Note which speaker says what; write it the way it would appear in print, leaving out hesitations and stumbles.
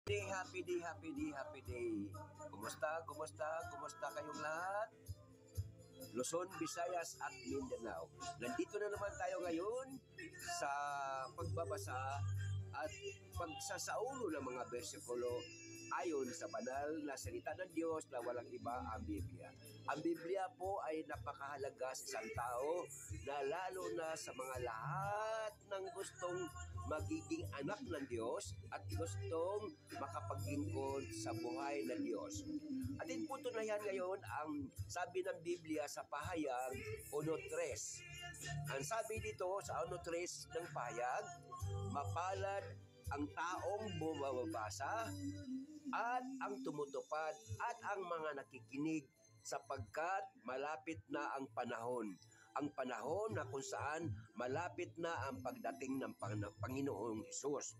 Speaker 1: Day, happy day, happy day, happy day. Kumusta, kumusta, kumusta kayong lahat? Luzon, Visayas at Mindanao. Nandito na naman tayo ngayon sa pagbabasa at pagsasaulo ng mga bersikulo ayon sa banal na salita ng Diyos na walang iba ang Biblia. Ang Biblia po ay napakahalaga sa isang tao na lalo na sa mga lahat ng gustong magiging anak ng Diyos at gustong makapaglingkod sa buhay ng Diyos. Atin po tunayan ngayon ang sabi ng Biblia sa Pahayag 1:3. Ang sabi dito sa 1:3 ng Pahayag, mapalad ang taong bumabasa at ang tumutupad at ang mga nakikinig sapagkat malapit na ang panahon. Ang panahon na kung saan malapit na ang pagdating ng Panginoong Hesus.